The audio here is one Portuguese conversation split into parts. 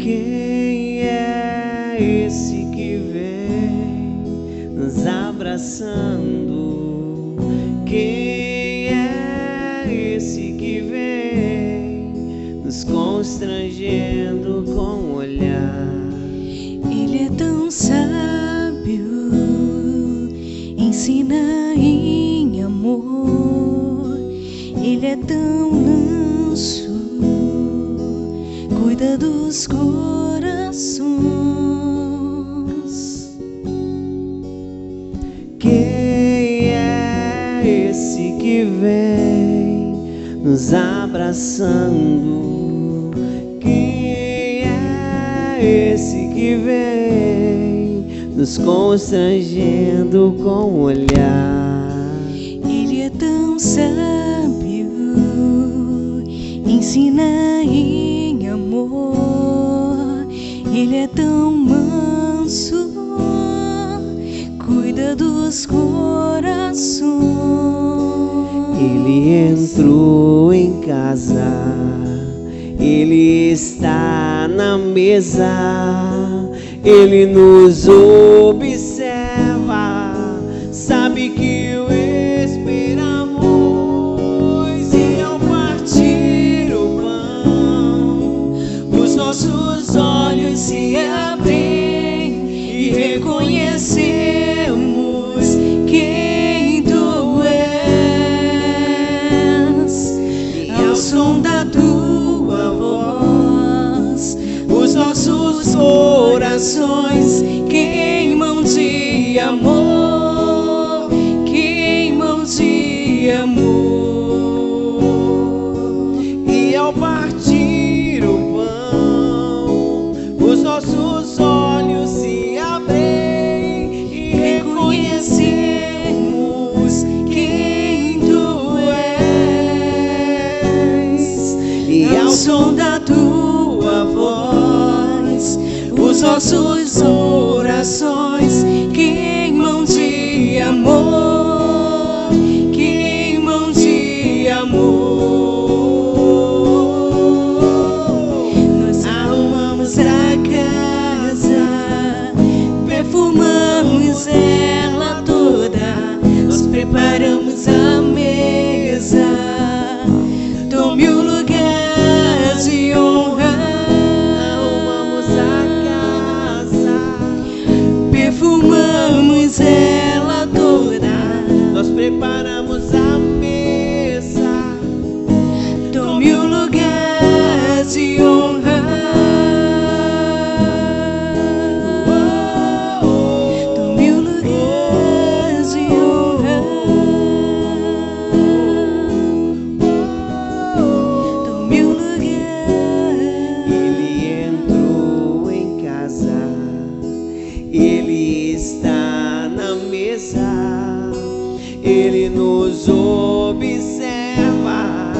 Quem é esse que vem nos abraçando? Quem é esse que vem nos constrangendo com o olhar? Ele é tão sábio, ensina em amor. Ele é tão manso, cuida dos corações. Quem é esse que vem nos abraçando? Quem é esse que vem nos constrangendo com o olhar? Ele é tão sábio, ensina em amor. Ele é tão manso, cuida dos corações. Ele entrou em casa, ele está na mesa, ele nos observa, sabe que o esperamos, e ao partir o pão, os nossos olhos se abrem e reconhecemos quem tu és. E ao som da tua voz, os nossos corações queimam de amor, queimam de amor. E ao partir o pão, os nossos olhos se abrem e reconhecemos quem tu és. E ao som da tua voz, os nossos corações queimam de amor, queimam de amor. Nós arrumamos a casa, perfumamos ela toda, nós preparamos a mesa. Tome o lugar de honra. Arrumamos a casa, perfumamos ela toda, nós preparamos a mesa. Tome o lugar de honra. Tome o lugar de honra. Tome o lugar. Ele entrou em casa, ele está na mesa, ele nos observa,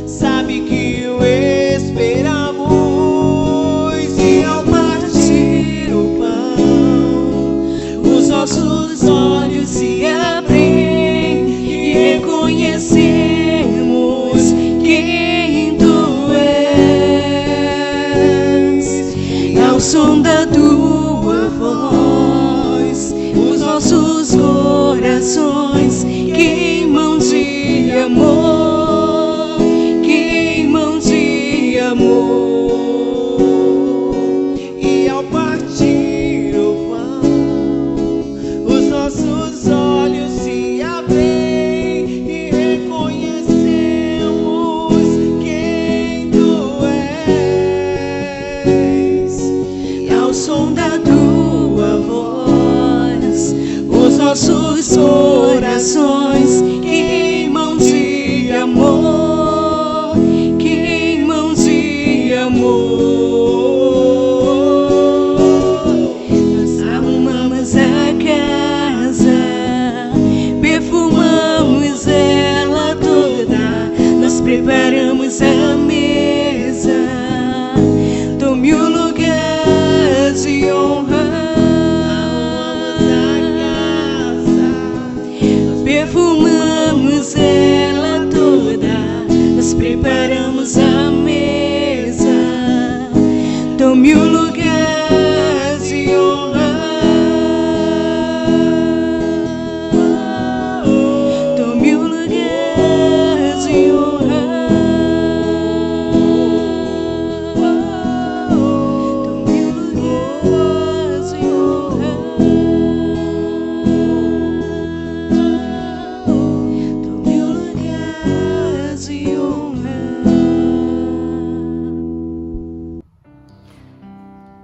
sabe que o esperamos, e ao partir o pão, os nossos olhos se abrem e reconhecemos quem tu és. E ao som da tua voz, os nossos corações queimam de amor, queimam de amor. E ao partir o pão, os nossos olhos se abrem e reconhecemos quem tu és. E ao som da tua voz, os nossos corações queimam de amor, queimam de amor. Tome o lugar de honra. Tome o lugar de honra. Tome o lugar de honra. Tome o lugar de honra.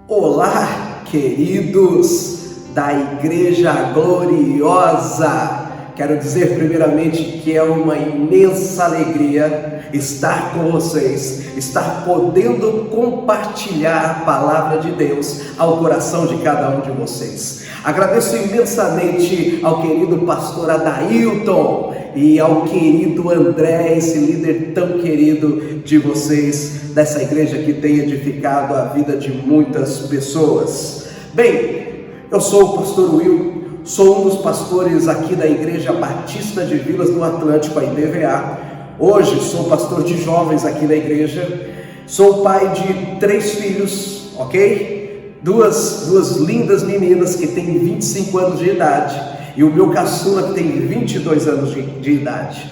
Olá, queridos da Igreja Gloriosa! Quero dizer primeiramente que é uma imensa alegria estar com vocês, estar podendo compartilhar a palavra de Deus ao coração de cada um de vocês. Agradeço imensamente ao querido pastor Adailton e ao querido André, esse líder tão querido de vocês, dessa igreja que tem edificado a vida de muitas pessoas. Bem, eu sou o pastor Will, sou um dos pastores aqui da Igreja Batista de Vilas do Atlântico, a IBVA. Hoje sou pastor de jovens aqui na igreja, sou pai de 3 filhos, ok? Duas lindas meninas que têm 25 anos de idade e o meu caçula que tem 22 anos de idade.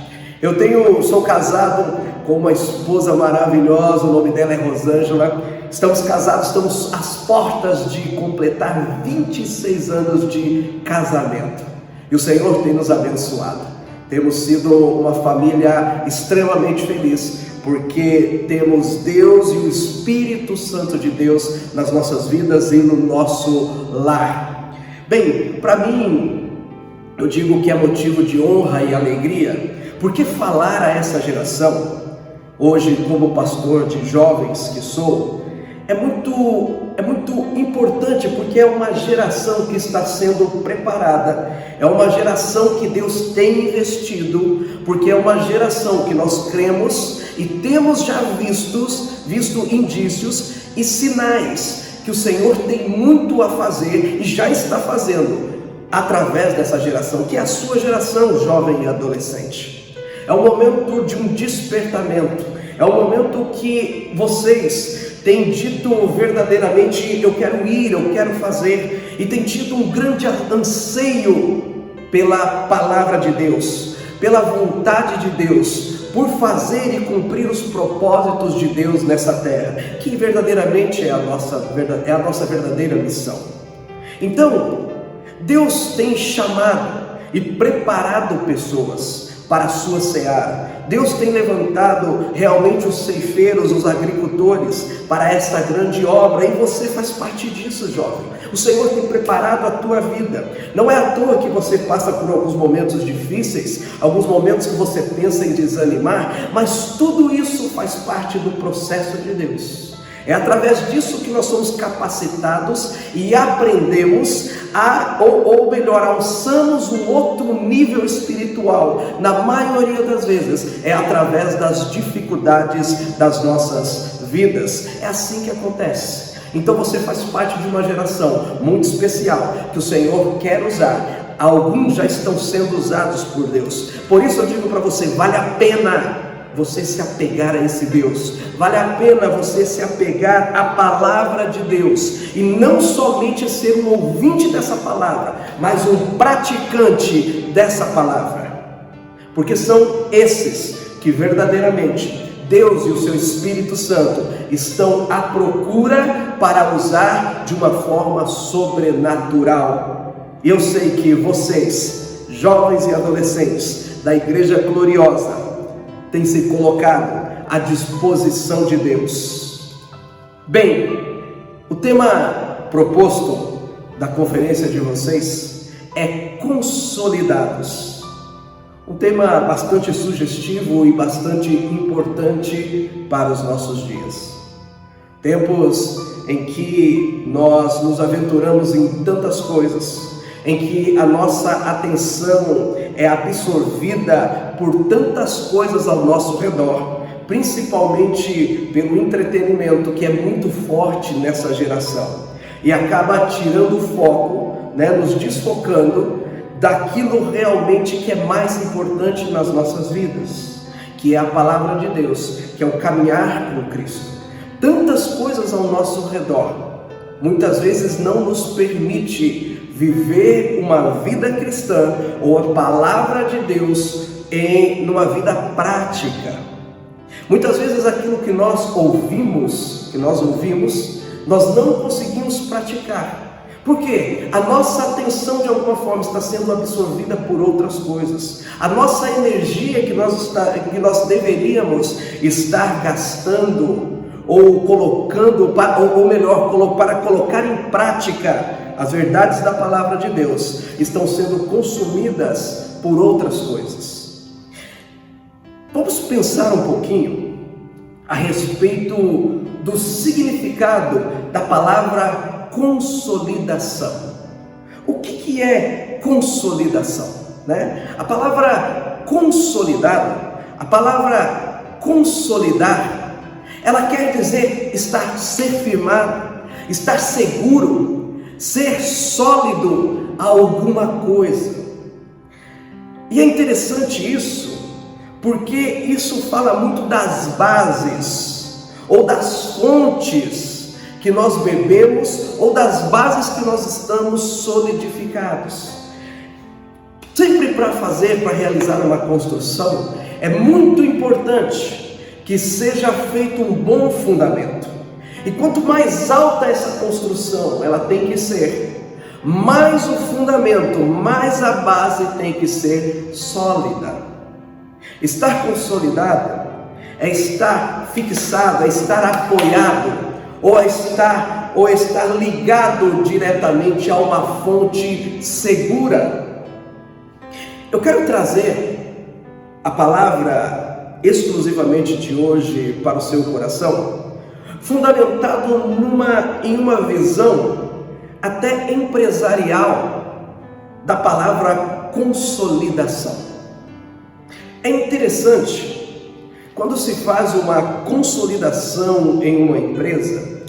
Sou casado com uma esposa maravilhosa, o nome dela é Rosângela. Estamos casados, estamos às portas de completar 26 anos de casamento. E o Senhor tem nos abençoado. Temos sido uma família extremamente feliz, porque temos Deus e o Espírito Santo de Deus nas nossas vidas e no nosso lar. Bem, para mim, eu digo que é motivo de honra e alegria, porque falar a essa geração, hoje como pastor de jovens que sou, é muito importante, porque é uma geração que está sendo preparada, é uma geração que Deus tem investido, porque é uma geração que nós cremos e temos já visto indícios e sinais que o Senhor tem muito a fazer e já está fazendo através dessa geração, que é a sua geração, jovem e adolescente. É um momento de um despertamento, é um momento que vocês têm dito verdadeiramente: eu quero ir, eu quero fazer, e tem tido um grande anseio pela palavra de Deus, pela vontade de Deus, por fazer e cumprir os propósitos de Deus nessa terra, que verdadeiramente é a nossa verdadeira missão. Então, Deus tem chamado e preparado pessoas para a sua seara. Deus tem levantado realmente os ceifeiros, os agricultores para esta grande obra, e você faz parte disso, jovem. O Senhor tem preparado a tua vida. Não é à toa que você passa por alguns momentos difíceis, alguns momentos que você pensa em desanimar, mas tudo isso faz parte do processo de Deus. É através disso que nós somos capacitados e aprendemos alçamos um outro nível espiritual. Na maioria das vezes é através das dificuldades das nossas vidas. É assim que acontece. Então você faz parte de uma geração muito especial que o Senhor quer usar. Alguns já estão sendo usados por Deus. Por isso eu digo para você, vale a pena você se apegar a esse Deus, vale a pena você se apegar à palavra de Deus, e não somente ser um ouvinte dessa palavra, mas um praticante dessa palavra, porque são esses que verdadeiramente Deus e o seu Espírito Santo estão à procura para usar de uma forma sobrenatural. E eu sei que vocês, jovens e adolescentes da Igreja Gloriosa, tem se colocado à disposição de Deus. Bem, o tema proposto da conferência de vocês é consolidados. Um tema bastante sugestivo e bastante importante para os nossos dias. Tempos em que nós nos aventuramos em tantas coisas, em que a nossa atenção é absorvida por tantas coisas ao nosso redor, principalmente pelo entretenimento, que é muito forte nessa geração, e acaba tirando o foco, nos desfocando daquilo realmente que é mais importante nas nossas vidas, que é a palavra de Deus, que é o caminhar com Cristo. Tantas coisas ao nosso redor muitas vezes não nos permite viver uma vida cristã ou a palavra de Deus numa vida prática. Muitas vezes aquilo que nós ouvimos, nós não conseguimos praticar. Por quê? A nossa atenção de alguma forma está sendo absorvida por outras coisas. A nossa energia que nós deveríamos estar gastando ou colocando, ou melhor, para colocar em prática as verdades da palavra de Deus, estão sendo consumidas por outras coisas. Vamos pensar um pouquinho a respeito do significado da palavra consolidação. O que é consolidação? A palavra consolidar, ela quer dizer ser firmado, estar seguro, ser sólido a alguma coisa. E é interessante isso, porque isso fala muito das bases, ou das fontes que nós bebemos, ou das bases que nós estamos solidificados. Sempre para realizar uma construção, é muito importante que seja feito um bom fundamento. E quanto mais alta essa construção ela tem que ser, mais o fundamento, mais a base tem que ser sólida. Estar consolidado é estar fixado, é estar apoiado, ou estar ligado diretamente a uma fonte segura. Eu quero trazer a palavra exclusivamente de hoje para o seu coração, fundamentado em uma visão até empresarial da palavra consolidação. É interessante quando se faz uma consolidação em uma empresa,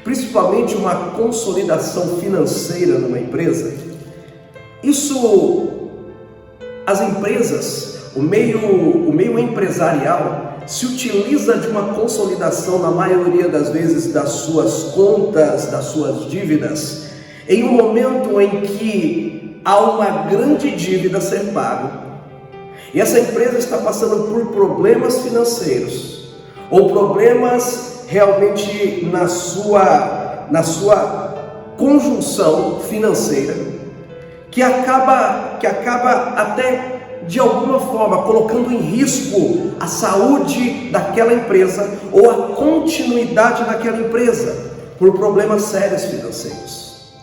principalmente uma consolidação financeira numa empresa, as empresas, o meio empresarial se utiliza de uma consolidação na maioria das vezes das suas contas, das suas dívidas, em um momento em que há uma grande dívida a ser paga. E essa empresa está passando por problemas financeiros, ou problemas realmente na sua conjunção financeira, que acaba até de alguma forma colocando em risco a saúde daquela empresa ou a continuidade daquela empresa por problemas sérios financeiros.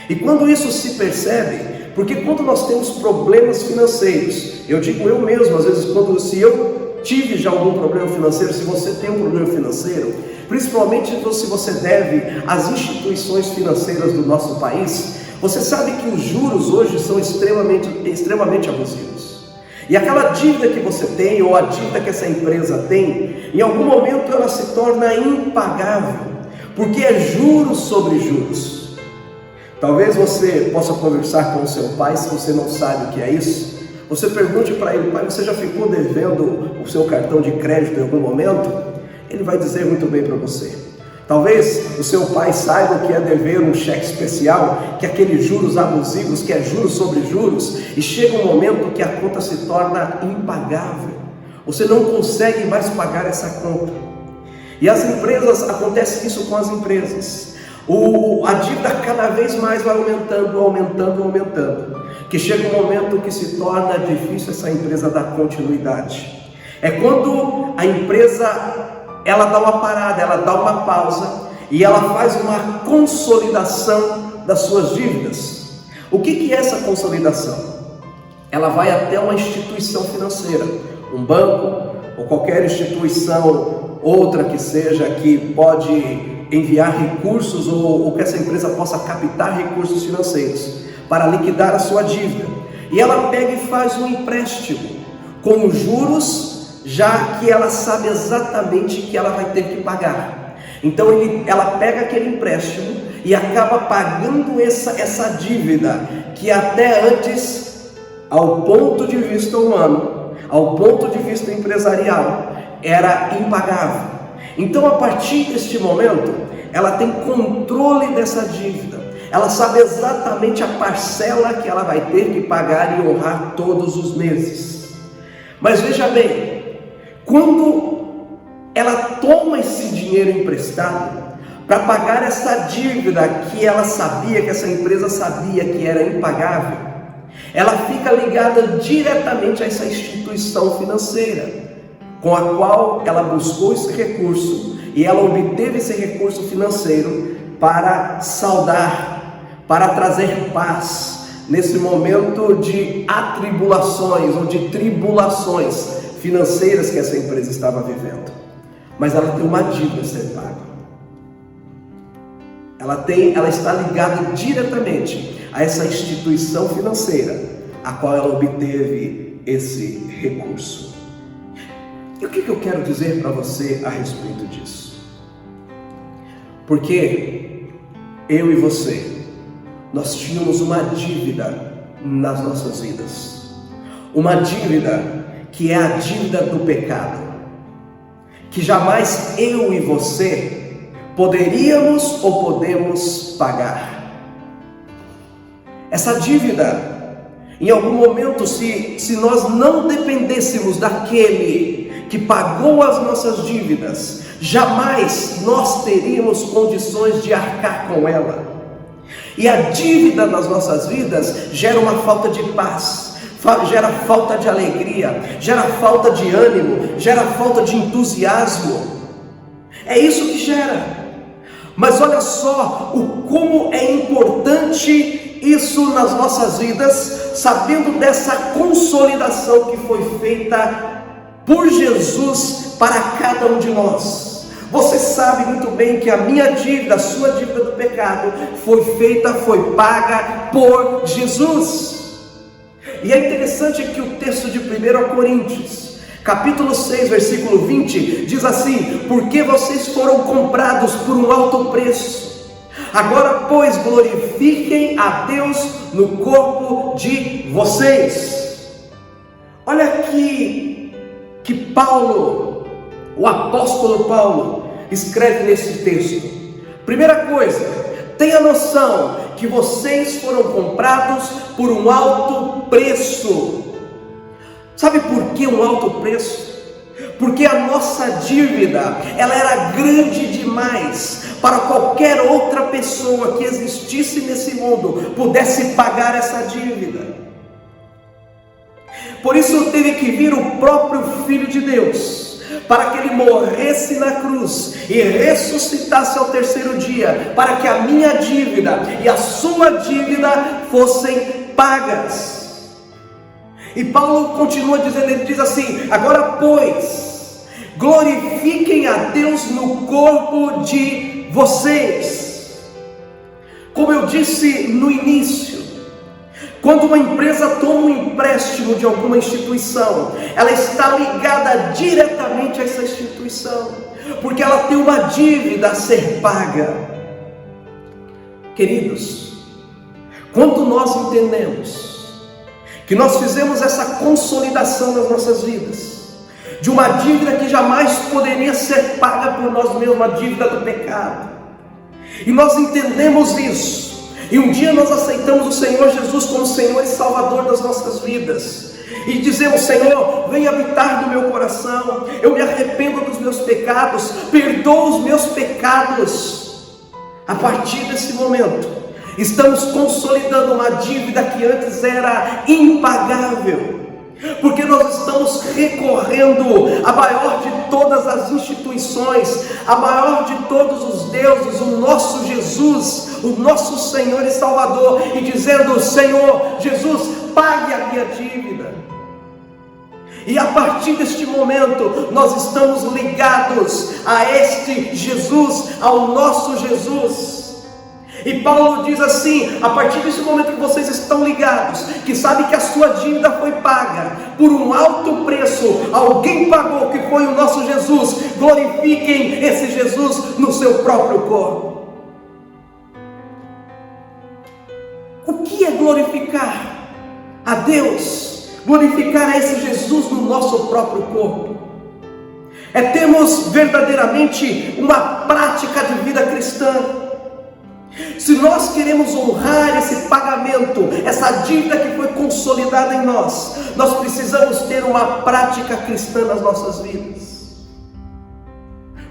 E quando isso se percebe, porque quando nós temos problemas financeiros, eu digo eu mesmo, às vezes, se eu tive já algum problema financeiro, se você tem um problema financeiro, principalmente se você deve às instituições financeiras do nosso país, você sabe que os juros hoje são extremamente abusivos. E aquela dívida que você tem, ou a dívida que essa empresa tem, em algum momento ela se torna impagável, porque é juros sobre juros. Talvez você possa conversar com o seu pai, se você não sabe o que é isso. Você pergunte para ele: pai, você já ficou devendo o seu cartão de crédito em algum momento? Ele vai dizer muito bem para você. Talvez o seu pai saiba o que é dever um cheque especial, que é aqueles juros abusivos, que é juros sobre juros, e chega um momento que a conta se torna impagável. Você não consegue mais pagar essa conta. E as empresas, acontece isso com as empresas. A dívida cada vez mais vai aumentando, que chega um momento que se torna difícil essa empresa dar continuidade. É quando a empresa ela dá uma parada, ela dá uma pausa e ela faz uma consolidação das suas dívidas. O que é essa consolidação? Ela vai até uma instituição financeira, um banco ou qualquer instituição, outra que seja, que pode enviar recursos ou que essa empresa possa captar recursos financeiros para liquidar a sua dívida. E ela pega e faz um empréstimo com juros, já que ela sabe exatamente que ela vai ter que pagar. Então ela pega aquele empréstimo e acaba pagando essa dívida, que até antes, ao ponto de vista humano, ao ponto de vista empresarial, era impagável. Então, a partir deste momento, ela tem controle dessa dívida. Ela sabe exatamente a parcela que ela vai ter que pagar e honrar todos os meses. Mas veja bem, quando ela toma esse dinheiro emprestado para pagar essa dívida que ela sabia, que essa empresa sabia que era impagável, ela fica ligada diretamente a essa instituição financeira, com a qual ela buscou esse recurso, e ela obteve esse recurso financeiro para saldar, para trazer paz nesse momento de atribulações ou de tribulações financeiras que essa empresa estava vivendo. Mas ela tem uma dívida a ser paga. Ela está ligada diretamente a essa instituição financeira, a qual ela obteve esse recurso. E o que eu quero dizer para você a respeito disso? Porque eu e você, nós tínhamos uma dívida nas nossas vidas. Uma dívida que é a dívida do pecado, que jamais eu e você poderíamos ou podemos pagar. Essa dívida, em algum momento, se nós não dependêssemos daquele que pagou as nossas dívidas, jamais nós teríamos condições de arcar com ela. E a dívida nas nossas vidas gera uma falta de paz, gera falta de alegria, gera falta de ânimo, gera falta de entusiasmo. É isso que gera. Mas olha só como é importante isso nas nossas vidas, sabendo dessa consolidação que foi feita por Jesus para cada um de nós. Você sabe muito bem que a minha dívida, a sua dívida do pecado, foi paga por Jesus. E é interessante que o texto de 1 Coríntios, capítulo 6, versículo 20, diz assim: porque vocês foram comprados por um alto preço. Agora, pois, glorifiquem a Deus no corpo de vocês. Olha aqui que Paulo, o apóstolo Paulo, escreve nesse texto. Primeira coisa, tenha noção que vocês foram comprados por um alto preço. Sabe por que um alto preço? Porque a nossa dívida, ela era grande demais para qualquer outra pessoa que existisse nesse mundo pudesse pagar essa dívida. Por isso teve que vir o próprio Filho de Deus, para que Ele morresse na cruz e ressuscitasse ao terceiro dia, para que a minha dívida e a sua dívida fossem pagas. E Paulo continua dizendo, ele diz assim: agora pois, glorifiquem a Deus no corpo de vocês. Como eu disse no início, quando uma empresa toma um empréstimo de alguma instituição, ela está ligada diretamente a essa instituição, porque ela tem uma dívida a ser paga. Queridos, quando nós entendemos que nós fizemos essa consolidação nas nossas vidas, de uma dívida que jamais poderia ser paga por nós mesmos, uma dívida do pecado, e nós entendemos isso, e um dia nós aceitamos o Senhor Jesus como Senhor e Salvador das nossas vidas, e dizemos: Senhor, vem habitar no meu coração, eu me arrependo dos meus pecados, perdoa os meus pecados. A partir desse momento, estamos consolidando uma dívida que antes era impagável, porque nós estamos recorrendo à maior de todas as instituições, a maior de todos os deuses, o nosso Jesus, o nosso Senhor e Salvador, e dizendo: Senhor Jesus, pague a minha dívida. E a partir deste momento, nós estamos ligados a este Jesus, ao nosso Jesus. E Paulo diz assim: a partir desse momento que vocês estão ligados, que sabe que a sua dívida foi paga por um alto preço, alguém pagou, que foi o nosso Jesus, glorifiquem esse Jesus no seu próprio corpo. O que é glorificar a Deus? Glorificar a esse Jesus no nosso próprio corpo é termos verdadeiramente uma prática de vida cristã. Se nós queremos honrar esse pagamento, essa dívida que foi consolidada em nós, nós precisamos ter uma prática cristã nas nossas vidas.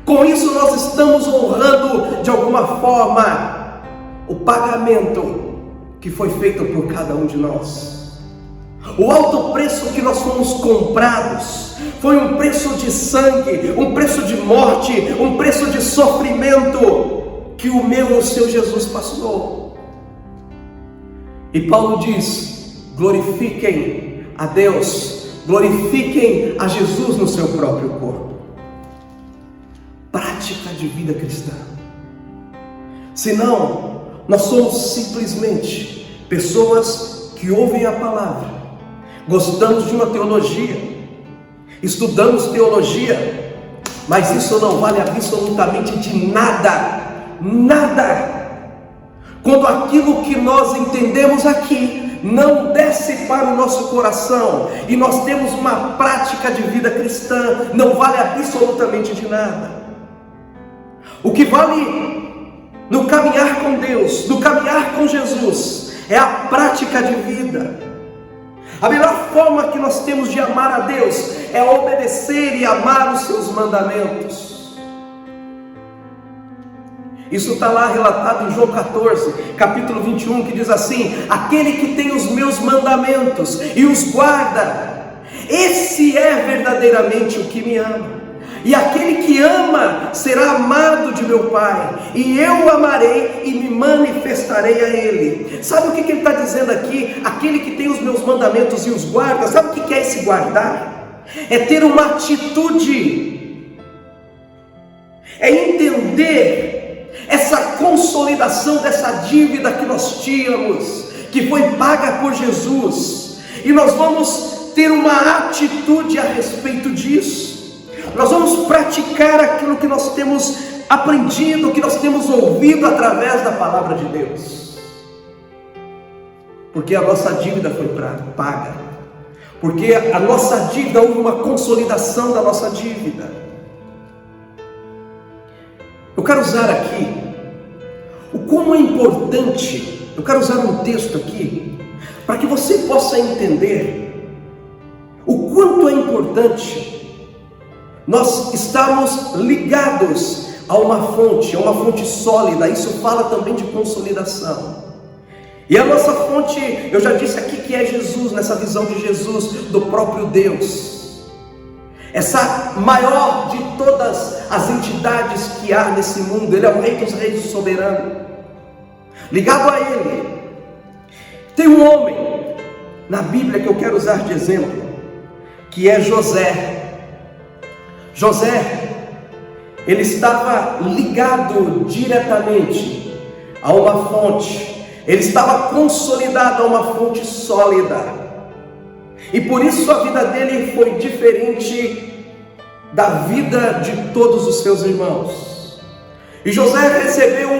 Com isso nós estamos honrando de alguma forma o pagamento que foi feito por cada um de nós. O alto preço que nós fomos comprados foi um preço de sangue, um preço de morte, um preço de sofrimento que o meu e o seu Jesus passou. E Paulo diz: glorifiquem a Deus, glorifiquem a Jesus no seu próprio corpo. Prática de vida cristã. Senão, nós somos simplesmente pessoas que ouvem a palavra, gostamos de uma teologia, estudamos teologia, mas isso não vale absolutamente de nada. Nada, quando aquilo que nós entendemos aqui não desce para o nosso coração e nós temos uma prática de vida cristã, não vale absolutamente de nada. O que vale no caminhar com Deus, no caminhar com Jesus, é a prática de vida. A melhor forma que nós temos de amar a Deus é obedecer e amar os seus mandamentos. Isso está lá relatado em João 14, capítulo 21, que diz assim: aquele que tem os meus mandamentos e os guarda, esse é verdadeiramente o que me ama. E aquele que ama será amado de meu Pai, e eu o amarei e me manifestarei a ele. Sabe o que ele está dizendo aqui? Aquele que tem os meus mandamentos e os guarda, sabe o que é esse guardar? É ter uma atitude, é entender essa consolidação dessa dívida que nós tínhamos, que foi paga por Jesus, e nós vamos ter uma atitude a respeito disso. Nós vamos praticar aquilo que nós temos aprendido, que nós temos ouvido através da palavra de Deus, porque a nossa dívida foi paga, porque a nossa dívida, houve uma consolidação da nossa dívida. Eu quero usar aqui o como é importante, eu quero usar um texto aqui, para que você possa entender o quanto é importante nós estarmos ligados a uma fonte sólida. Isso fala também de consolidação. E a nossa fonte, eu já disse aqui que é Jesus, nessa visão de Jesus, do próprio Deus. Essa maior de todas as entidades que há nesse mundo. Ele é o Rei dos Reis, o soberano. Ligado a Ele, tem um homem na Bíblia que eu quero usar de exemplo, que é José. José, ele estava ligado diretamente a uma fonte, ele estava consolidado a uma fonte sólida, e por isso a vida dele foi diferente da vida de todos os seus irmãos. E José recebeu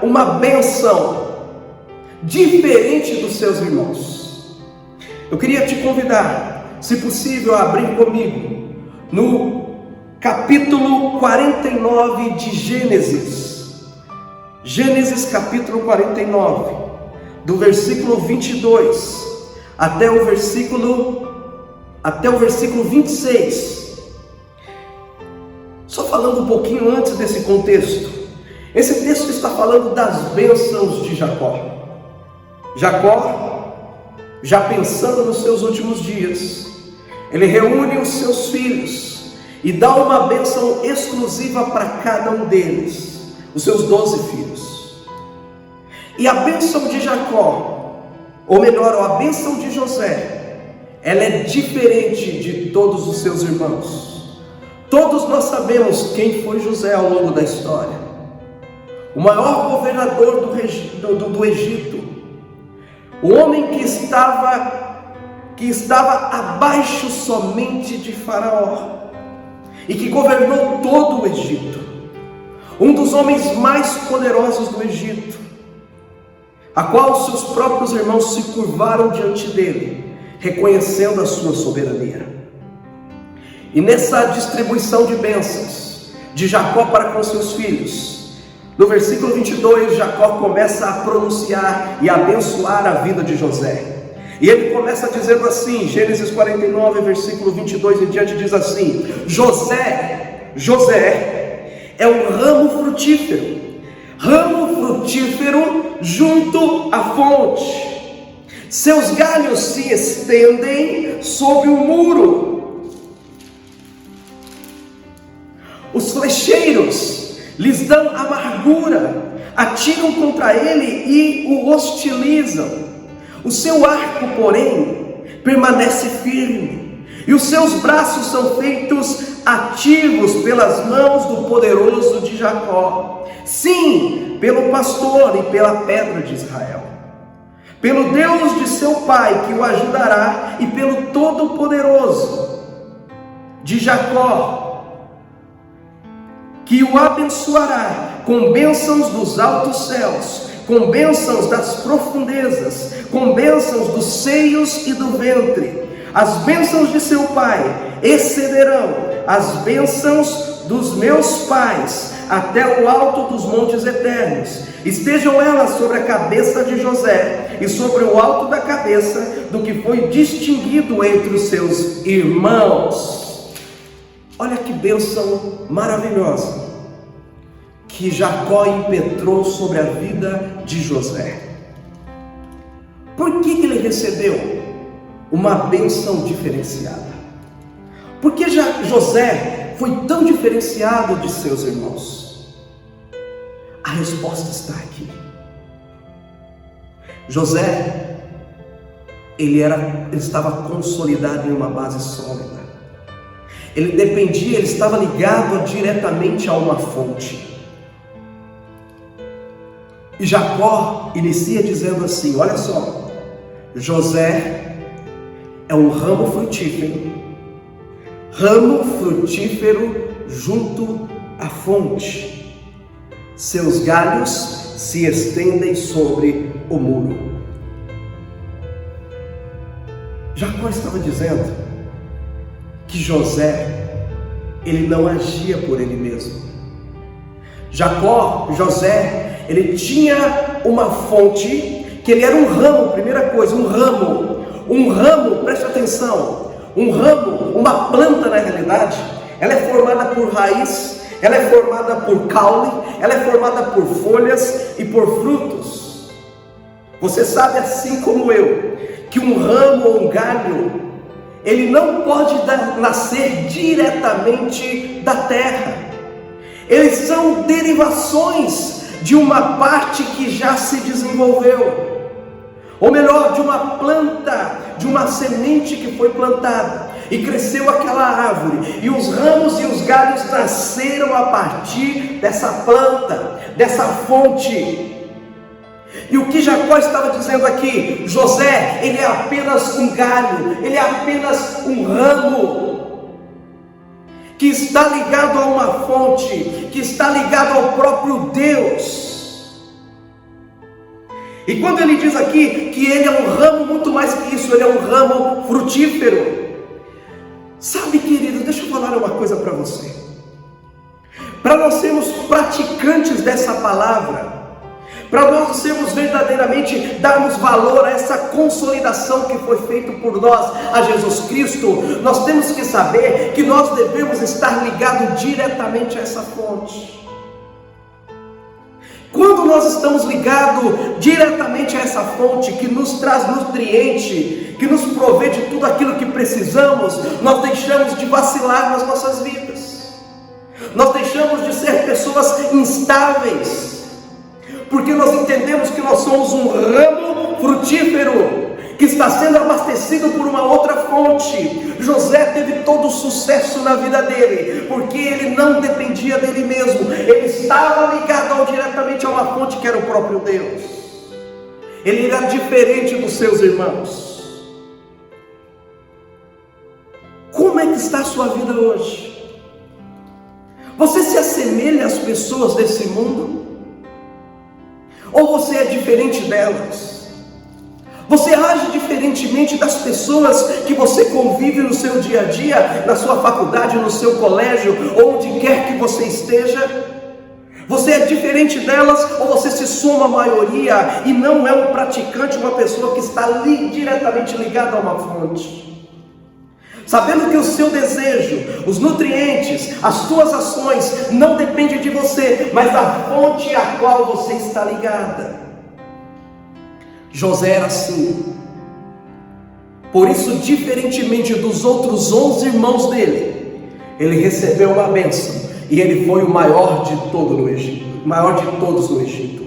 uma bênção diferente dos seus irmãos. Eu queria te convidar, se possível, a abrir comigo no capítulo 49 de Gênesis. Gênesis capítulo 49, do versículo 22 até o versículo 26. Só falando um pouquinho antes desse contexto. Esse texto está falando das bênçãos de Jacó. Jacó, já pensando nos seus últimos dias, ele reúne os seus filhos e dá uma bênção exclusiva para cada um deles, os seus 12 filhos. E a bênção de Jacó, ou melhor, a bênção de José, ela é diferente de todos os seus irmãos. Todos nós sabemos quem foi José ao longo da história. O maior governador do Egito, o homem que estava abaixo somente de Faraó e que governou todo o Egito, um dos homens mais poderosos do Egito, a qual seus próprios irmãos se curvaram diante dele, reconhecendo a sua soberania. E nessa distribuição de bênçãos de Jacó para com seus filhos, no versículo 22, Jacó começa a pronunciar e abençoar a vida de José. E ele começa dizendo assim, Gênesis 49, versículo 22 em diante, diz assim: José é um ramo frutífero junto à fonte. Seus galhos se estendem sobre o muro. Os flecheiros lhes dão amargura, atiram contra ele e o hostilizam. O seu arco, porém, permanece firme, e os seus braços são feitos ativos pelas mãos do poderoso de Jacó. Sim, pelo pastor e pela pedra de Israel, pelo Deus de seu pai que o ajudará, e pelo Todo-Poderoso de Jacó, que o abençoará com bênçãos dos altos céus, com bênçãos das profundezas, com bênçãos dos seios e do ventre. As bênçãos de seu pai excederão as bênçãos dos meus pais, até o alto dos montes eternos. Estejam elas sobre a cabeça de José, e sobre o alto da cabeça do que foi distinguido entre os seus irmãos. Olha que bênção maravilhosa que Jacó impetrou sobre a vida de José. Por que ele recebeu uma bênção diferenciada? Por que José foi tão diferenciado de seus irmãos? A resposta está aqui. José, ele estava consolidado em uma base sólida. Ele estava ligado diretamente a uma fonte. E Jacó inicia dizendo assim: olha só, José é um ramo frutífero junto à fonte. Seus galhos se estendem sobre o muro. Jacó estava dizendo que José, ele não agia por ele mesmo. José, ele tinha uma fonte, que ele era um ramo. Primeira coisa, um ramo, preste atenção, uma planta, na realidade, ela é formada por raiz, ela é formada por caule, ela é formada por folhas e por frutos. Você sabe, assim como eu, que um ramo ou um galho, ele não pode nascer diretamente da terra. Eles são derivações de uma parte que já se desenvolveu, ou melhor, de uma planta, de uma semente que foi plantada e cresceu aquela árvore, e os ramos e os galhos nasceram a partir dessa planta, dessa fonte. E o que Jacó estava dizendo aqui: José, ele é apenas um galho, ele é apenas um ramo que está ligado a uma fonte, que está ligado ao próprio Deus. E quando ele diz aqui que ele é um ramo, muito mais que isso, ele é um ramo frutífero. Sabe, querido, deixa eu falar uma coisa para você. Para nós sermos praticantes dessa palavra, para nós sermos verdadeiramente, darmos valor a essa consolidação que foi feita por nós a Jesus Cristo, nós temos que saber que nós devemos estar ligados diretamente a essa fonte. Quando nós estamos ligados diretamente a essa fonte que nos traz nutriente, que nos provê de tudo aquilo que precisamos, nós deixamos de vacilar nas nossas vidas, nós deixamos de ser pessoas instáveis, porque nós entendemos que nós somos um ramo frutífero que está sendo abastecido por uma outra fonte. José teve todo o sucesso na vida dele, porque ele não dependia dele mesmo, ele estava ligado diretamente a uma fonte que era o próprio Deus. Ele era diferente dos seus irmãos. Como é que está a sua vida hoje? Você se assemelha às pessoas desse mundo? Ou você é diferente delas? Você age diferentemente das pessoas que você convive no seu dia a dia, na sua faculdade, no seu colégio, onde quer que você esteja? Você é diferente delas ou você se soma à maioria e não é um praticante, uma pessoa que está diretamente ligada a uma fonte? Sabendo que o seu desejo, os nutrientes, as suas ações não dependem de você, mas da fonte a qual você está ligada. José era assim. Por isso, diferentemente dos outros 11 irmãos dele, ele recebeu uma bênção e ele foi o maior de todos no Egito.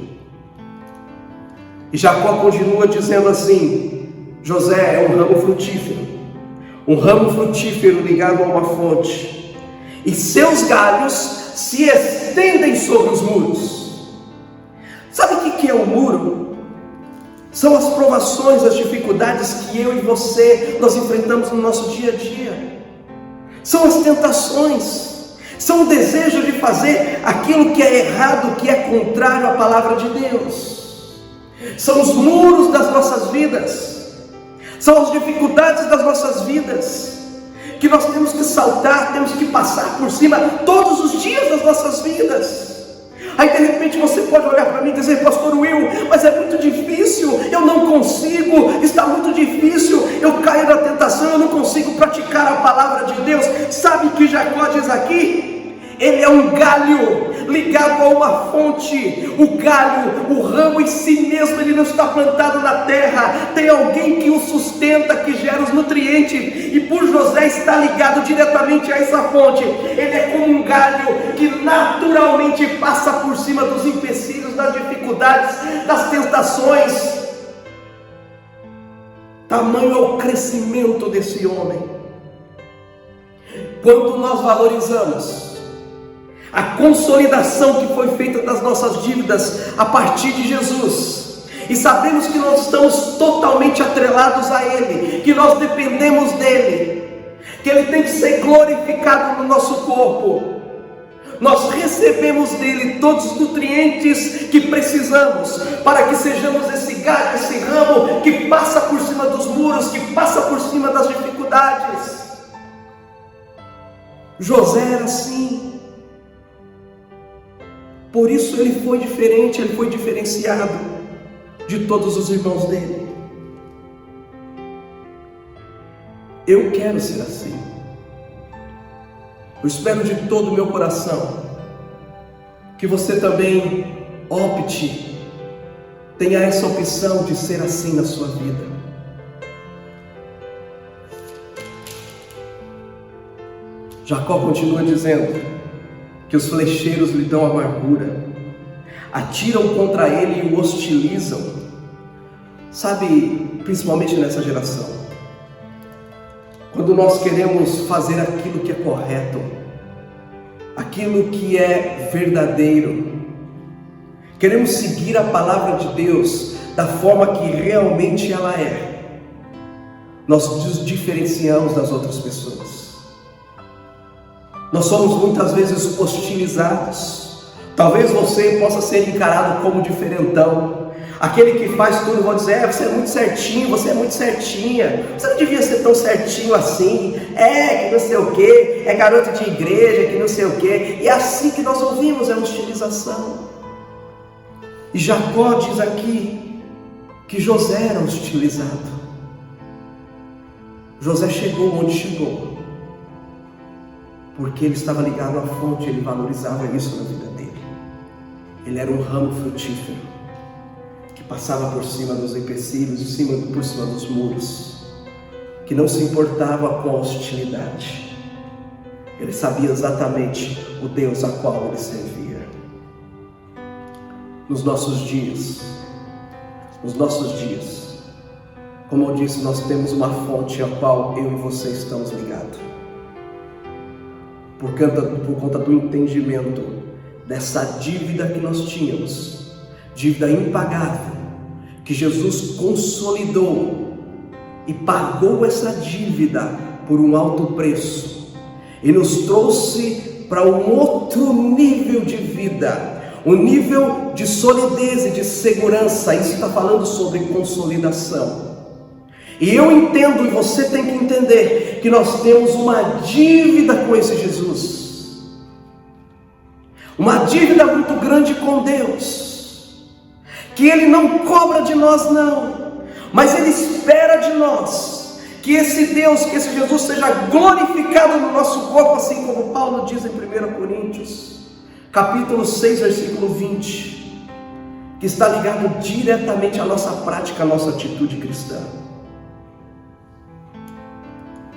E Jacó continua dizendo assim: José é um ramo frutífero ligado a uma fonte, e seus galhos se estendem sobre os muros. Sabe o que é o muro? São as provações, as dificuldades que eu e você, nós enfrentamos no nosso dia a dia. São as tentações, são o desejo de fazer aquilo que é errado, que é contrário à palavra de Deus. São os muros das nossas vidas, são as dificuldades das nossas vidas, que nós temos que saltar, temos que passar por cima todos os dias das nossas vidas. Aí de repente você pode olhar para mim e dizer: pastor Will, mas é muito difícil, eu não consigo, está muito difícil, eu caio na tentação, eu não consigo praticar a palavra de Deus. Sabe o que Jacó diz aqui? Ele é um galho ligado a uma fonte. O galho, o ramo em si mesmo, ele não está plantado na terra, tem alguém que o sustenta, que gera os nutrientes, e por José está ligado diretamente a essa fonte. Ele é como um galho que naturalmente passa por cima dos empecilhos, das dificuldades, das tentações. Tamanho é o crescimento desse homem. Quando nós valorizamos a consolidação que foi feita das nossas dívidas a partir de Jesus, e sabemos que nós estamos totalmente atrelados a Ele, que nós dependemos dEle, que Ele tem que ser glorificado no nosso corpo, nós recebemos dEle todos os nutrientes que precisamos, para que sejamos esse galho, esse ramo que passa por cima dos muros, que passa por cima das dificuldades. José era assim. Por isso ele foi diferente, ele foi diferenciado de todos os irmãos dele. Eu quero ser assim. Eu espero de todo o meu coração que você também opte, tenha essa opção de ser assim na sua vida. Jacó continua dizendo que os flecheiros lhe dão amargura, atiram contra ele e o hostilizam. Sabe, principalmente nessa geração, quando nós queremos fazer aquilo que é correto, aquilo que é verdadeiro, queremos seguir a palavra de Deus da forma que realmente ela é, nós nos diferenciamos das outras pessoas. Nós somos muitas vezes hostilizados. Talvez você possa ser encarado como diferentão, aquele que faz tudo. Vão dizer: você é muito certinho, você é muito certinha, você não devia ser tão certinho assim, que não sei o que, é garoto de igreja, que não sei o que. E é assim que nós ouvimos, é hostilização. E Jacó diz aqui que José era hostilizado. José chegou onde chegou porque ele estava ligado à fonte, ele valorizava isso na vida dele. Ele era um ramo frutífero que passava por cima dos empecilhos, por cima dos muros, que não se importava com a hostilidade. Ele sabia exatamente o Deus a qual ele servia. Nos nossos dias, como eu disse, nós temos uma fonte a qual eu e você estamos ligados. Por conta do entendimento dessa dívida que nós tínhamos, dívida impagável, que Jesus consolidou e pagou essa dívida por um alto preço, e nos trouxe para um outro nível de vida, um nível de solidez e de segurança. Isso está falando sobre consolidação. E eu entendo, e você tem que entender, que nós temos uma dívida com esse Jesus. Uma dívida muito grande com Deus. Que Ele não cobra de nós não, mas Ele espera de nós que esse Deus, que esse Jesus seja glorificado no nosso corpo, assim como Paulo diz em 1 Coríntios, capítulo 6, versículo 20, que está ligado diretamente à nossa prática, à nossa atitude cristã.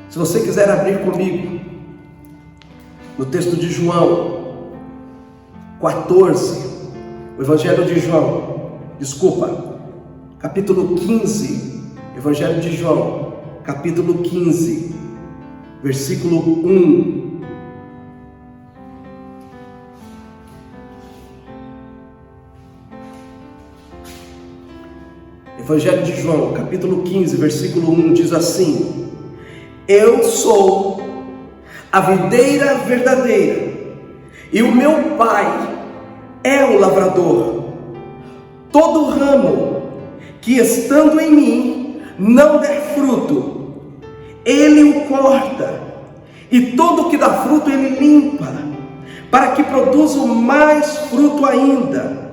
Se você quiser abrir comigo, no texto de João 14, o Evangelho de João, capítulo 15, Evangelho de João, capítulo 15, versículo 1. Evangelho de João, capítulo 15, versículo 1, diz assim: Eu sou a videira verdadeira, e o meu Pai é o lavrador. Todo ramo que estando em mim não der fruto, Ele o corta, e todo que dá fruto Ele limpa, para que produza mais fruto ainda.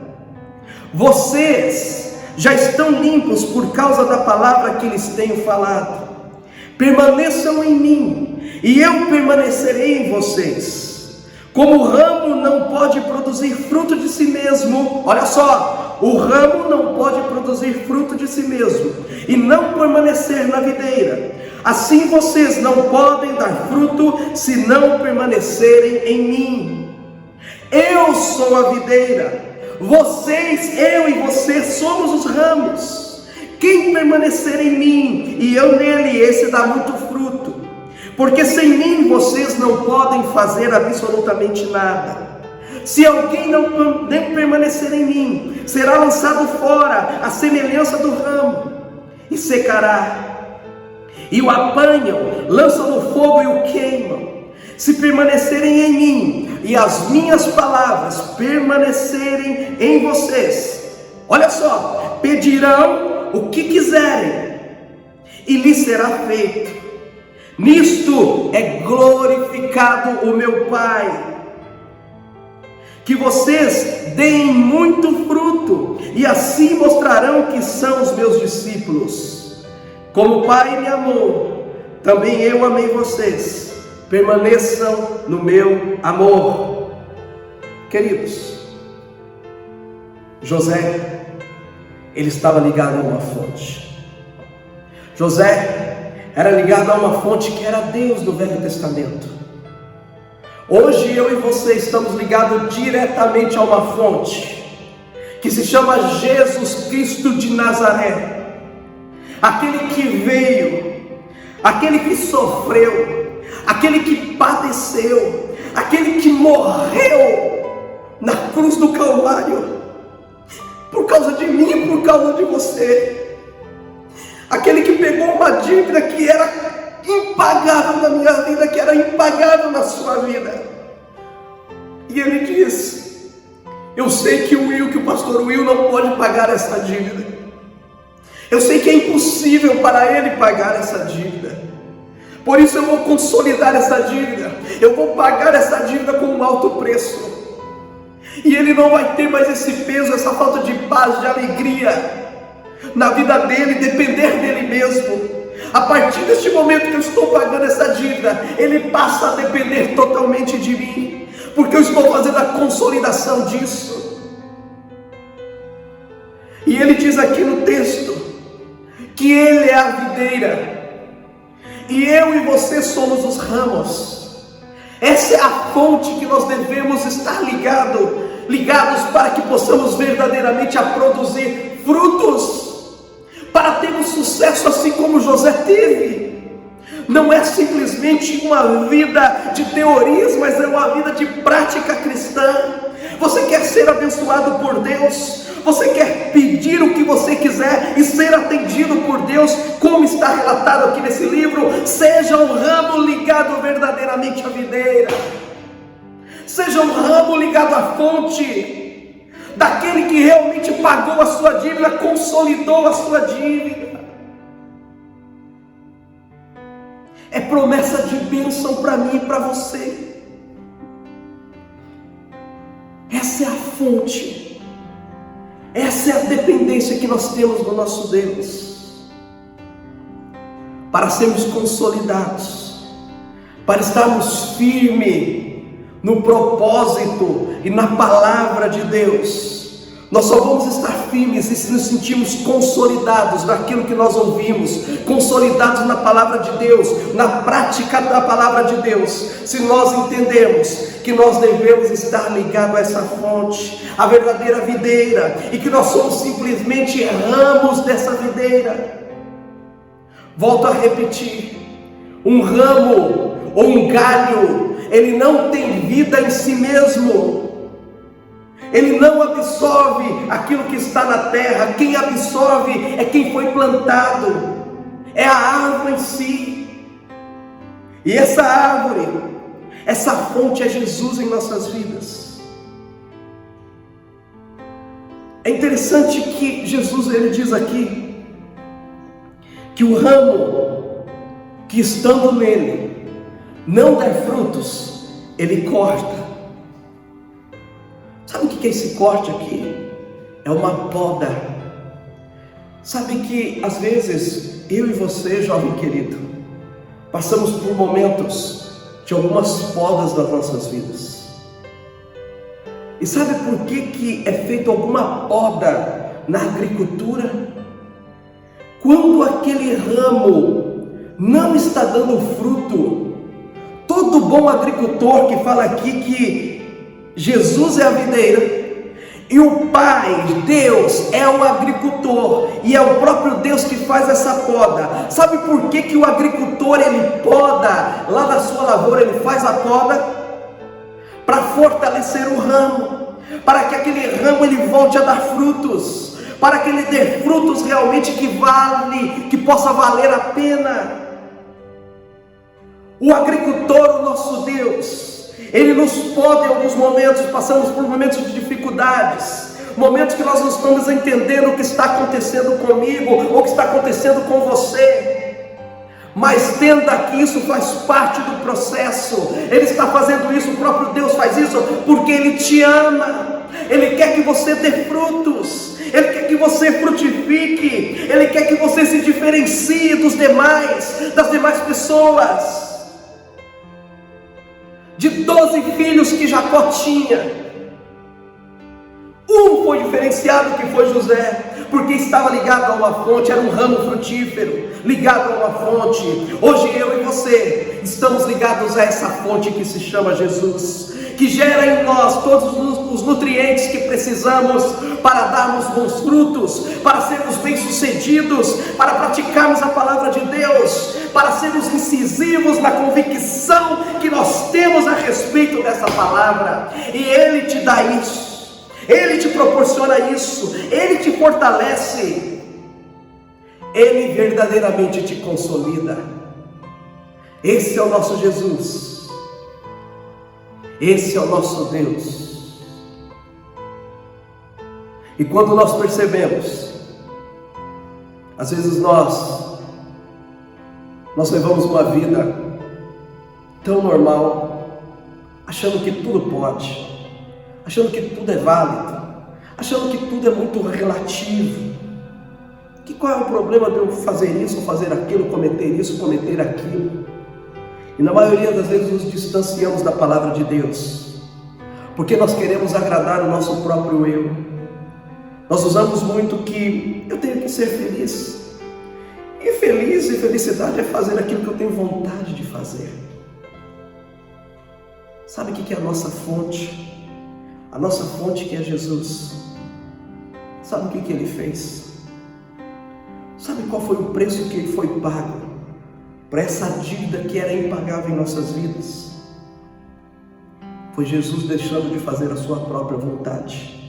Vocês já estão limpos por causa da palavra que lhes tenho falado. Permaneçam em mim, e eu permanecerei em vocês. Como o ramo não pode produzir fruto de si mesmo, olha só, o ramo não pode produzir fruto de si mesmo e não permanecer na videira, assim vocês não podem dar fruto se não permanecerem em mim. Eu sou a videira, vocês, eu e você somos os ramos. Quem permanecer em mim e eu nele, esse dá muito fruto, porque sem mim vocês não podem fazer absolutamente nada. Se alguém não permanecer em mim, será lançado fora à semelhança do ramo e secará. E o apanham, lançam no fogo e o queimam. Se permanecerem em mim e as minhas palavras permanecerem em vocês, olha só, pedirão o que quiserem e lhes será feito. Nisto é glorificado o meu Pai, que vocês deem muito fruto, e assim mostrarão que são os meus discípulos. Como o Pai me amou, também eu amei vocês. Permaneçam no meu amor. Queridos, José, ele estava ligado a uma fonte. José era ligado a uma fonte que era Deus do Velho Testamento. Hoje eu e você estamos ligados diretamente a uma fonte que se chama Jesus Cristo de Nazaré. Aquele que veio, aquele que sofreu, aquele que padeceu, aquele que morreu na cruz do Calvário por causa de mim e por causa de você. Aquele que pegou uma dívida que era impagável na minha vida, que era impagável na sua vida. E ele diz: eu sei que o pastor Will não pode pagar essa dívida. Eu sei que é impossível para ele pagar essa dívida. Por isso eu vou consolidar essa dívida. Eu vou pagar essa dívida com um alto preço. E ele não vai ter mais esse peso, essa falta de paz, de alegria na vida dele, depender dele mesmo. A partir deste momento que eu estou pagando essa dívida, ele passa a depender totalmente de mim, porque eu estou fazendo a consolidação disso. E ele diz aqui no texto que ele é a videira e eu e você somos os ramos. Essa é a fonte que nós devemos estar ligados para que possamos verdadeiramente a produzir frutos, para termos sucesso assim como José teve. Não é simplesmente uma vida de teorias, mas é uma vida de prática cristã. Você quer ser abençoado por Deus? Você quer pedir o que você quiser e ser atendido por Deus, como está relatado aqui nesse livro? Seja um ramo ligado verdadeiramente à videira. Seja um ramo ligado à fonte, daquele que realmente pagou a sua dívida, consolidou a sua dívida. é promessa de bênção para mim e para você. Essa é a fonte, essa é a dependência que nós temos do nosso Deus, para sermos consolidados, para estarmos firmes no propósito e na palavra de Deus. Nós só vamos estar firmes se nos sentirmos consolidados naquilo que nós ouvimos, consolidados na palavra de Deus, na prática da palavra de Deus, se nós entendermos que nós devemos estar ligados a essa fonte, a verdadeira videira, e que nós somos simplesmente ramos dessa videira. Volto a repetir, um ramo ou um galho, ele não tem vida em si mesmo. Ele não absorve aquilo que está na terra. Quem absorve é quem foi plantado, é a árvore em si. E essa árvore, essa fonte é Jesus em nossas vidas. É interessante que Jesus, ele diz aqui que o ramo que estando nele não der frutos, ele corta. Sabe o que é esse corte aqui? É uma poda. Sabe que às vezes eu e você, jovem querido, passamos por momentos de algumas podas das nossas vidas. E sabe por que é feita alguma poda na agricultura? Quando aquele ramo não está dando fruto, todo bom agricultor que fala aqui que Jesus é a videira e o Pai, Deus, é o agricultor, e é o próprio Deus que faz essa poda. Sabe por que o agricultor, ele poda lá da sua lavoura, ele faz a poda? Para fortalecer o ramo, para que aquele ramo ele volte a dar frutos, para que ele dê frutos realmente que possa valer a pena. O agricultor, o nosso Deus, ele nos poda em alguns momentos. Passamos por momentos de dificuldades, momentos que nós não estamos entendendo o que está acontecendo comigo, ou o que está acontecendo com você, mas entenda que isso faz parte do processo. Ele está fazendo isso, o próprio Deus faz isso, porque Ele te ama, Ele quer que você dê frutos, Ele quer que você frutifique, Ele quer que você se diferencie das demais pessoas. De 12 filhos que Jacó tinha, um foi diferenciado, que foi José, porque estava ligado a uma fonte, era um ramo frutífero, ligado a uma fonte. Hoje eu e você estamos ligados a essa fonte que se chama Jesus, que gera em nós todos os nutrientes que precisamos para darmos bons frutos, para sermos bem-sucedidos, para praticarmos a palavra de Deus, para sermos incisivos na convicção que nós temos a respeito dessa palavra. E Ele te dá isso, Ele te proporciona isso, Ele te fortalece, Ele verdadeiramente te consolida. Esse é o nosso Jesus, esse é o nosso Deus. E quando nós percebemos, às vezes nós levamos uma vida tão normal, achando que tudo pode, achando que tudo é válido, achando que tudo é muito relativo. Que qual é o problema de eu fazer isso, ou fazer aquilo, cometer isso, cometer aquilo? E na maioria das vezes nos distanciamos da palavra de Deus, porque nós queremos agradar o nosso próprio eu. Nós usamos muito que eu tenho que ser feliz, e felicidade é fazer aquilo que eu tenho vontade de fazer. Sabe o que é a nossa fonte? A nossa fonte, que é Jesus. Sabe o que Ele fez? Sabe qual foi o preço que Ele foi pago para essa dívida que era impagável em nossas vidas? Foi Jesus deixando de fazer a sua própria vontade.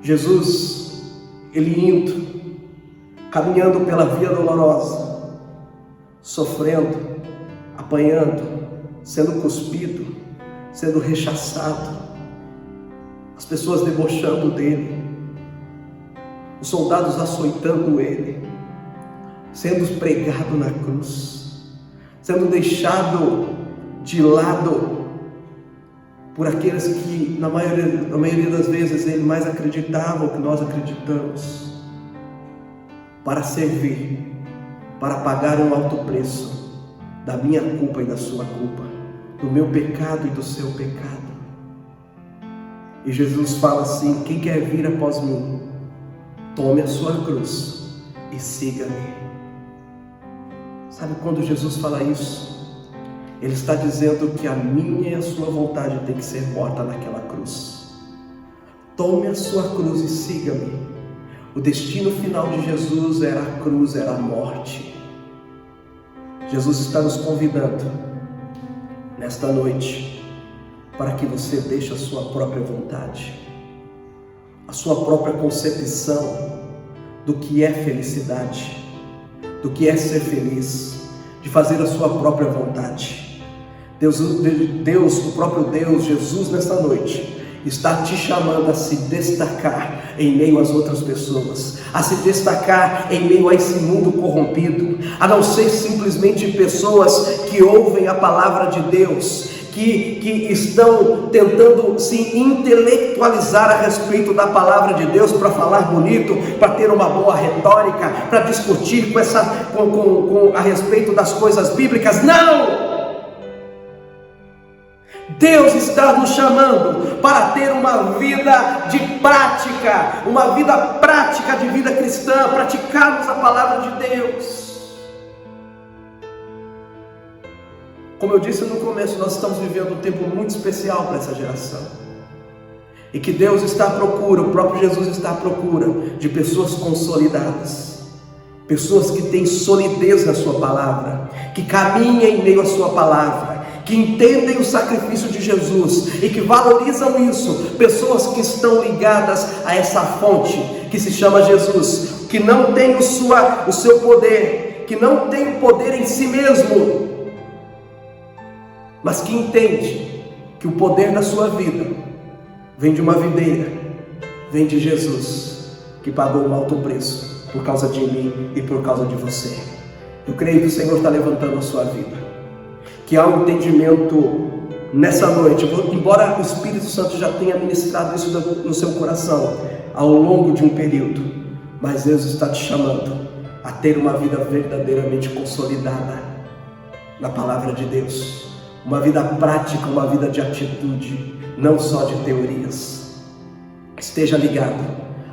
Jesus, Ele indo, caminhando pela via dolorosa, sofrendo, apanhando, sendo cuspido, sendo rechaçado, as pessoas debochando dele, os soldados açoitando ele, sendo pregado na cruz, sendo deixado de lado por aqueles que, na maioria das vezes, ele mais acreditava que nós acreditamos, para servir, para pagar um alto preço da minha culpa e da sua culpa, do meu pecado e do seu pecado. E Jesus fala assim: quem quer vir após mim, tome a sua cruz e siga-me. Sabe quando Jesus fala isso? Ele está dizendo que a minha e a sua vontade tem que ser morta naquela cruz. Tome a sua cruz e siga-me. O destino final de Jesus era a cruz, era a morte. Jesus está nos convidando nesta noite para que você deixe a sua própria vontade, a sua própria concepção do que é felicidade, do que é ser feliz, de fazer a sua própria vontade. Deus, o próprio Deus, Jesus, nesta noite, está te chamando a se destacar em meio às outras pessoas, a se destacar em meio a esse mundo corrompido, a não ser simplesmente pessoas que ouvem a palavra de Deus, que estão tentando se intelectualizar a respeito da palavra de Deus para falar bonito, para ter uma boa retórica, para discutir a respeito das coisas bíblicas. Não! Deus está nos chamando para ter uma vida de prática, uma vida prática de vida cristã, praticarmos a palavra de Deus. Como eu disse no começo, nós estamos vivendo um tempo muito especial para essa geração. E que Deus está à procura, o próprio Jesus está à procura de pessoas consolidadas, pessoas que têm solidez na sua palavra, que caminham em meio à sua palavra, que entendem o sacrifício de Jesus e que valorizam isso, pessoas que estão ligadas a essa fonte que se chama Jesus, que não tem o seu poder, que não tem o poder em si mesmo, mas que entende que o poder da sua vida vem de uma videira, vem de Jesus, que pagou um alto preço por causa de mim e por causa de você. Eu creio que o Senhor está levantando a sua vida, que há um entendimento nessa noite, embora o Espírito Santo já tenha ministrado isso no seu coração ao longo de um período, mas Deus está te chamando a ter uma vida verdadeiramente consolidada na palavra de Deus, uma vida prática, uma vida de atitude, não só de teorias. Esteja ligado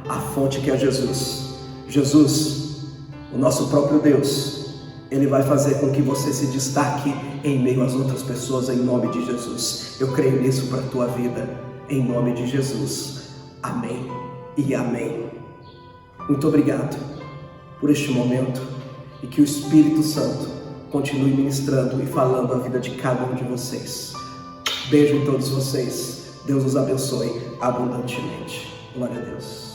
à fonte que é Jesus. Jesus, o nosso próprio Deus, Ele vai fazer com que você se destaque em meio às outras pessoas, em nome de Jesus. Eu creio nisso para a tua vida, em nome de Jesus. Amém e amém. Muito obrigado por este momento e que o Espírito Santo continue ministrando e falando a vida de cada um de vocês. Beijo em todos vocês. Deus os abençoe abundantemente. Glória a Deus.